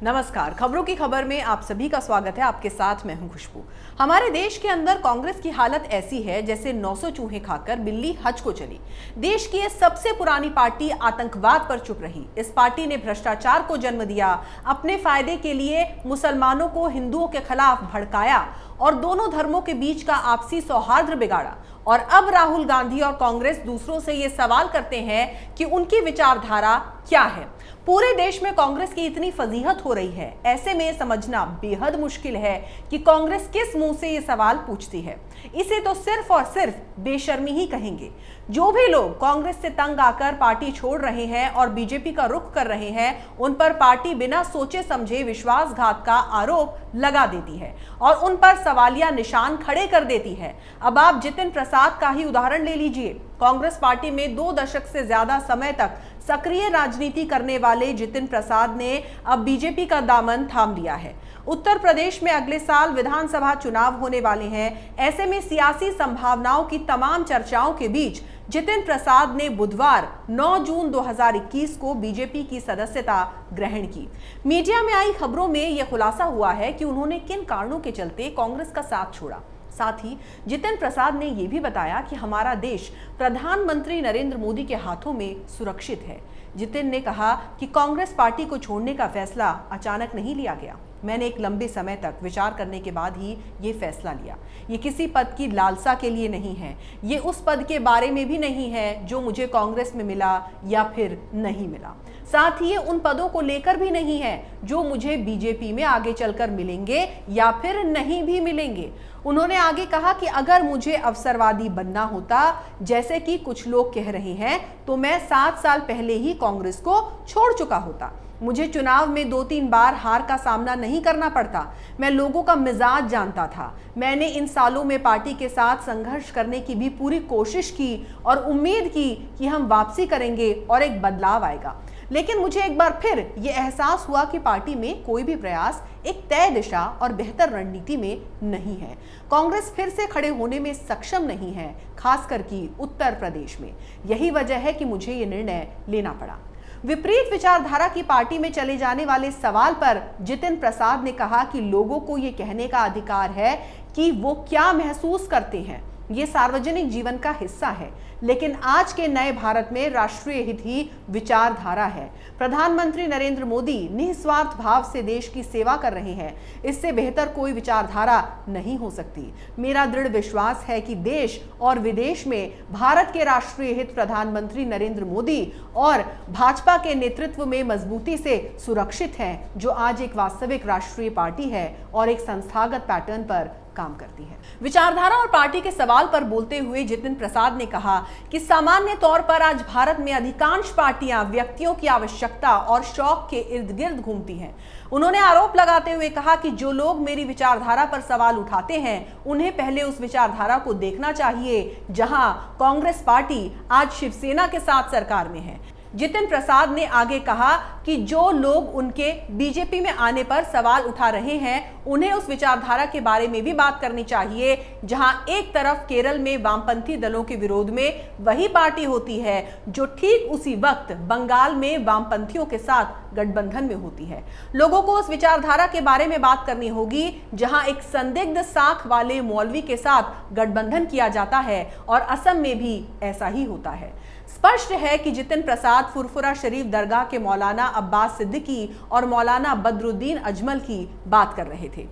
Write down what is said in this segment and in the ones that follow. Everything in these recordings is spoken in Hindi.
नमस्कार, खबरों की खबर में आप सभी का स्वागत है। आपके साथ मैं हूं खुशबू। हमारे देश के अंदर कांग्रेस की हालत ऐसी है जैसे 900 चूहे खाकर बिल्ली हज को चली। देश की ये सबसे पुरानी पार्टी आतंकवाद पर चुप रही। इस पार्टी ने भ्रष्टाचार को जन्म दिया, अपने फायदे के लिए मुसलमानों को हिंदुओं के खिलाफ भड़काया और दोनों धर्मों के बीच का आपसी सौहार्द बिगाड़ा। और अब राहुल गांधी और कांग्रेस दूसरों से ये सवाल करते हैं कि उनकी विचारधारा क्या है। पूरे देश में कांग्रेस की इतनी फजीहत हो रही है, ऐसे में समझना बेहद मुश्किल है कि कांग्रेस किस मुंह से ये सवाल पूछती है। इसे तो सिर्फ और सिर्फ बेशर्मी ही कहेंगे। जो भी लोग कांग्रेस से तंग आकर पार्टी छोड़ रहे हैं और बीजेपी का रुख कर रहे हैं, उन पर पार्टी बिना सोचे समझे विश्वासघात का आरोप लगा देती है और उन पर सवालिया निशान खड़े कर देती है। अब आप जितिन प्रसाद का ही उदाहरण ले लीजिए। कांग्रेस पार्टी में 2 दशक से ज्यादा समय तक सक्रिय राजनीति करने वाले जितिन प्रसाद ने अब बीजेपी का दामन थाम लिया है। उत्तर प्रदेश में अगले साल विधानसभा चुनाव होने वाले हैं। ऐसे में सियासी संभावनाओं की तमाम चर्चाओं के बीच जितिन प्रसाद ने बुधवार 9 जून 2021 को बीजेपी की सदस्यता ग्रहण की। मीडिया में आई खबरों में यह खुलासा हुआ है कि उन्होंने किन कारणों के चलते कांग्रेस का साथ छोड़ा। साथ ही जितिन प्रसाद ने यह भी बताया कि हमारा देश प्रधानमंत्री नरेंद्र मोदी के हाथों में सुरक्षित है। जितिन ने कहा कि कांग्रेस पार्टी को छोड़ने का फैसला अचानक नहीं लिया गया। मैंने एक लंबे समय तक विचार करने के बाद ही ये फैसला लिया। ये किसी पद की लालसा के लिए नहीं है, ये उस पद के बारे में भी नहीं है जो मुझे कांग्रेस में मिला या फिर नहीं मिला। साथ ही ये उन पदों को लेकर भी नहीं है जो मुझे बीजेपी में आगे चलकर मिलेंगे या फिर नहीं भी मिलेंगे। उन्होंने आगे कहा कि अगर मुझे अवसरवादी बनना होता, जैसे कि कुछ लोग कह रहे हैं, तो मैं 7 साल पहले ही कांग्रेस को छोड़ चुका होता। मुझे चुनाव में 2-3 बार हार का सामना नहीं करना पड़ता। मैं लोगों का मिजाज जानता था। मैंने इन सालों में पार्टी के साथ संघर्ष करने की भी पूरी कोशिश की और उम्मीद की कि हम वापसी करेंगे और एक बदलाव आएगा। लेकिन मुझे एक बार फिर ये एहसास हुआ कि पार्टी में कोई भी प्रयास एक तय दिशा और बेहतर रणनीति में नहीं है। कांग्रेस फिर से खड़े होने में सक्षम नहीं है, खासकर कि उत्तर प्रदेश में। यही वजह है कि मुझे ये निर्णय लेना पड़ा। विपरीत विचारधारा की पार्टी में चले जाने वाले सवाल पर जितिन प्रसाद ने कहा कि लोगों को ये कहने का अधिकार है कि वो क्या महसूस करते हैं। ये सार्वजनिक जीवन का हिस्सा है, लेकिन आज के नए भारत में राष्ट्रीय हित ही विचारधारा है। प्रधानमंत्री नरेंद्र मोदी निस्वार्थ भाव से देश की सेवा कर रहे हैं। इससे बेहतर कोई विचारधारा नहीं हो सकती। मेरा दृढ़ विश्वास है कि देश और विदेश में भारत के राष्ट्रीय हित प्रधानमंत्री नरेंद्र मोदी और भाजपा के नेतृत्व में मजबूती से सुरक्षित हैं, जो आज एक वास्तविक राष्ट्रीय पार्टी है और एक संस्थागत पैटर्न पर काम करती है। विचारधारा और पार्टी के सवाल पर बोलते हुए जितिन प्रसाद ने कहा कि सामान्य तौर पर आज भारत में अधिकांश पार्टियां व्यक्तियों की आवश्यकता और शौक के इर्द गिर्द घूमती हैं। उन्होंने आरोप लगाते हुए कहा कि जो लोग मेरी विचारधारा पर सवाल उठाते हैं, उन्हें पहले उस विचारधारा को देखना चाहिए जहां कांग्रेस पार्टी आज शिवसेना के साथ सरकार में है। जितिन प्रसाद ने आगे कहा कि जो लोग उनके बीजेपी में आने पर सवाल उठा रहे हैं, उन्हें उस विचारधारा के बारे में भी बात करनी चाहिए जहां एक तरफ केरल में वामपंथी दलों के विरोध में वही पार्टी होती है जो ठीक उसी वक्त बंगाल में वामपंथियों के साथ गठबंधन में होती है। लोगों को उस विचारधारा के बारे में बात करनी होगी जहां एक संदिग्ध साख वाले मौलवी के साथ गठबंधन किया जाता है और असम में भी ऐसा ही होता है। स्पष्ट है कि जितिन प्रसाद फुरफुरा शरीफ दरगाह के मौलाना अब्बास सिद्दीकी और मौलाना बदरुद्दीन अजमल की बात कर रहे थे।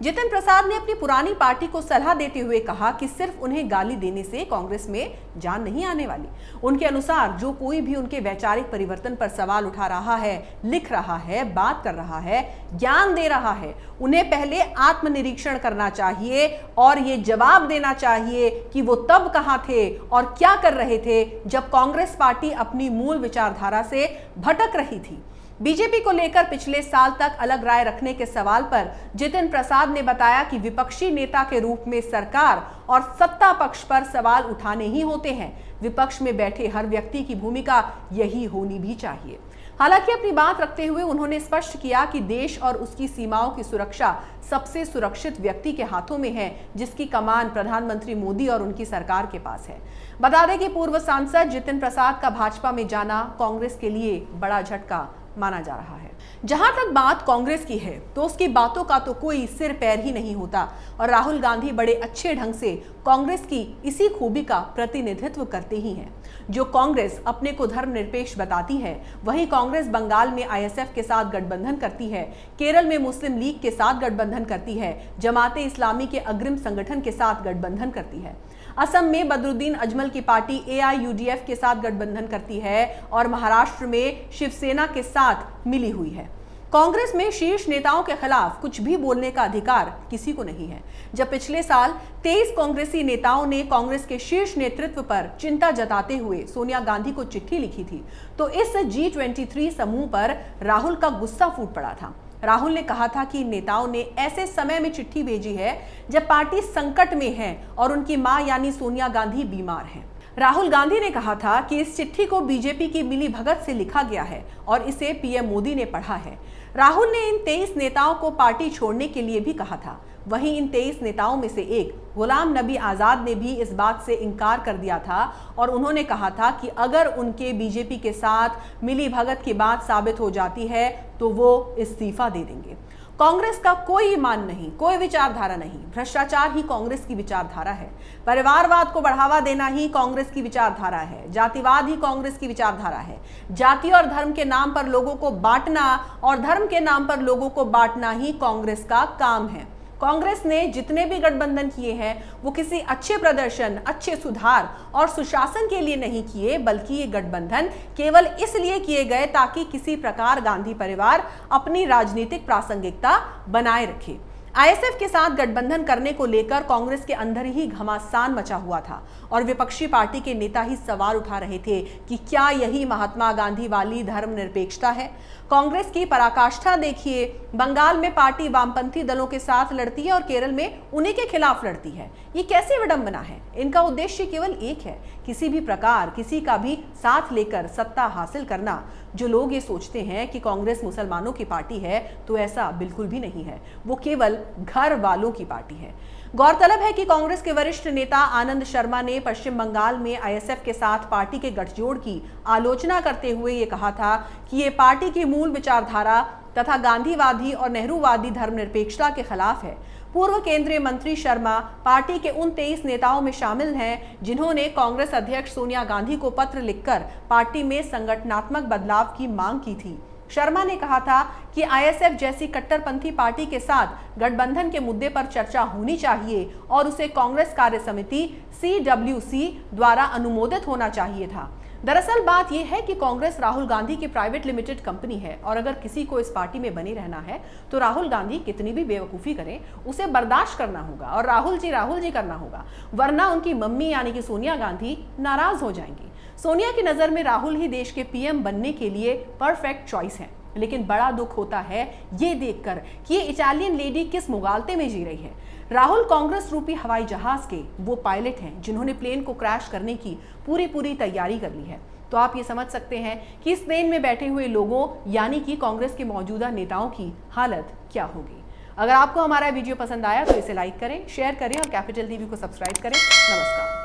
जितिन प्रसाद ने अपनी पुरानी पार्टी को सलाह देते हुए कहा कि सिर्फ उन्हें गाली देने से कांग्रेस में जान नहीं आने वाली। उनके अनुसार जो कोई भी उनके वैचारिक परिवर्तन पर सवाल उठा रहा है, लिख रहा है, बात कर रहा है, ज्ञान दे रहा है, उन्हें पहले आत्मनिरीक्षण करना चाहिए और ये जवाब देना चाहिए कि वो तब कहां थे और क्या कर रहे थे जब कांग्रेस पार्टी अपनी मूल विचारधारा से भटक रही थी। बीजेपी को लेकर पिछले साल तक अलग राय रखने के सवाल पर जितिन प्रसाद ने बताया कि विपक्षी नेता के रूप में सरकार और सत्ता पक्ष पर सवाल उठाने ही होते हैं। विपक्ष में बैठे हर व्यक्ति की भूमिका यही होनी भी चाहिए। हालांकि अपनी बात रखते हुए उन्होंने स्पष्ट किया कि देश और उसकी सीमाओं की सुरक्षा सबसे सुरक्षित व्यक्ति के हाथों में है, जिसकी कमान प्रधानमंत्री मोदी और उनकी सरकार के पास है। बता दें कि पूर्व सांसद जितिन प्रसाद का भाजपा में जाना कांग्रेस के लिए बड़ा झटका माना जा रहा है। जहां तक बात कांग्रेस की है तो उसकी बातों का तो कोई सिर पैर ही नहीं होता और राहुल गांधी बड़े अच्छे ढंग से कांग्रेस की इसी खूबी का प्रतिनिधित्व करते ही हैं। जो कांग्रेस अपने को धर्मनिरपेक्ष बताती है, वही कांग्रेस बंगाल में आईएसएफ के साथ गठबंधन करती है, केरल में मुस्लिम लीग के साथ गठबंधन करती है, जमाते इस्लामी के अग्रिम संगठन के साथ गठबंधन करती है, असम में बदरुद्दीन अजमल की पार्टी एआईयूडीएफ के साथ गठबंधन करती है और महाराष्ट्र में शिवसेना के साथ मिली हुई है। कांग्रेस में शीर्ष नेताओं के खिलाफ कुछ भी बोलने का अधिकार किसी को नहीं है। जब पिछले साल 23 कांग्रेसी नेताओं ने कांग्रेस के शीर्ष नेतृत्व पर चिंता जताते हुए सोनिया गांधी को चिट्ठी लिखी थी, तो इस G23 समूह पर राहुल का गुस्सा फूट पड़ा था। राहुल ने कहा था कि नेताओं ने ऐसे समय में चिट्ठी भेजी है जब पार्टी संकट में है और उनकी मां यानी सोनिया गांधी बीमार हैं। राहुल गांधी ने कहा था कि इस चिट्ठी को बीजेपी की मिली भगत से लिखा गया है और इसे पीएम मोदी ने पढ़ा है। राहुल ने इन 23 नेताओं को पार्टी छोड़ने के लिए भी कहा था। वहीं इन 23 नेताओं में से एक गुलाम नबी आजाद ने भी इस बात से इनकार कर दिया था और उन्होंने कहा था कि अगर उनके बीजेपी के साथ मिली भगत की बात साबित हो जाती है तो वो इस्तीफा दे देंगे। कांग्रेस का कोई ईमान नहीं, कोई विचारधारा नहीं, भ्रष्टाचार ही कांग्रेस की विचारधारा है। परिवारवाद को बढ़ावा देना ही कांग्रेस की विचारधारा है। जातिवाद ही कांग्रेस की विचारधारा है। जाति और धर्म के नाम पर लोगों को बांटना और धर्म के नाम पर लोगों को बांटना ही कांग्रेस का काम है। कांग्रेस ने जितने भी गठबंधन किए हैं वो किसी अच्छे प्रदर्शन, अच्छे सुधार और सुशासन के लिए नहीं किए, बल्कि ये गठबंधन केवल इसलिए किए गए ताकि किसी प्रकार गांधी परिवार अपनी राजनीतिक प्रासंगिकता बनाए रखे। आईएसएफ के साथ गठबंधन करने को लेकर कांग्रेस के अंदर ही घमासान मचा हुआ था और विपक्षी पार्टी के नेता ही सवाल उठा रहे थे कि क्या यही महात्मा गांधी वाली धर्मनिरपेक्षता है। कांग्रेस की पराकाष्ठा देखिए, बंगाल में पार्टी वामपंथी दलों के साथ लड़ती है और केरल में उन्हीं के खिलाफ लड़ती है। ये कैसी विडंबना है। इनका उद्देश्य केवल एक है, किसी भी प्रकार किसी का भी साथ लेकर सत्ता हासिल करना। जो लोग ये सोचते हैं कि कांग्रेस मुसलमानों की पार्टी है, तो ऐसा बिल्कुल भी नहीं है। वो केवल घर वालों की पार्टी है। गौरतलब है कि कांग्रेस के वरिष्ठ नेता आनंद शर्मा ने पश्चिम बंगाल में आईएसएफ के साथ पार्टी के गठजोड़ की आलोचना करते हुए ये कहा था कि ये पार्टी की मूल विचारधारा तथा गांधीवादी और नेहरूवादी धर्मनिरपेक्षता के खिलाफ है। पूर्व केंद्रीय मंत्री शर्मा पार्टी के उन 23 नेताओं में शामिल हैं जिन्होंने कांग्रेस अध्यक्ष सोनिया गांधी को पत्र लिखकर पार्टी में संगठनात्मक बदलाव की मांग की थी। शर्मा ने कहा था कि आईएसएफ जैसी कट्टरपंथी पार्टी के साथ गठबंधन के मुद्दे पर चर्चा होनी चाहिए और उसे कांग्रेस कार्य समिति CWC द्वारा अनुमोदित होना चाहिए था। दरअसल बात यह है कि कांग्रेस राहुल गांधी की प्राइवेट लिमिटेड कंपनी है और अगर किसी को इस पार्टी में बने रहना है तो राहुल गांधी कितनी भी बेवकूफ़ी करें उसे बर्दाश्त करना होगा और राहुल जी करना होगा, वरना उनकी मम्मी यानी कि सोनिया गांधी नाराज हो जाएंगी। सोनिया की नज़र में राहुल ही देश के पीएम बनने के लिए परफेक्ट चॉइस है। लेकिन बड़ा दुख होता है ये देखकर कि ये इटालियन लेडी किस मुगालते में जी रही है। राहुल कांग्रेस रूपी हवाई जहाज के वो पायलट हैं जिन्होंने प्लेन को क्रैश करने की पूरी तैयारी कर ली है। तो आप ये समझ सकते हैं कि इस प्लेन में बैठे हुए लोगों यानी कि कांग्रेस के मौजूदा नेताओं की हालत क्या होगी। अगर आपको हमारा वीडियो पसंद आया तो इसे लाइक करें, शेयर करें और कैपिटल टीवी को सब्सक्राइब करें। नमस्कार।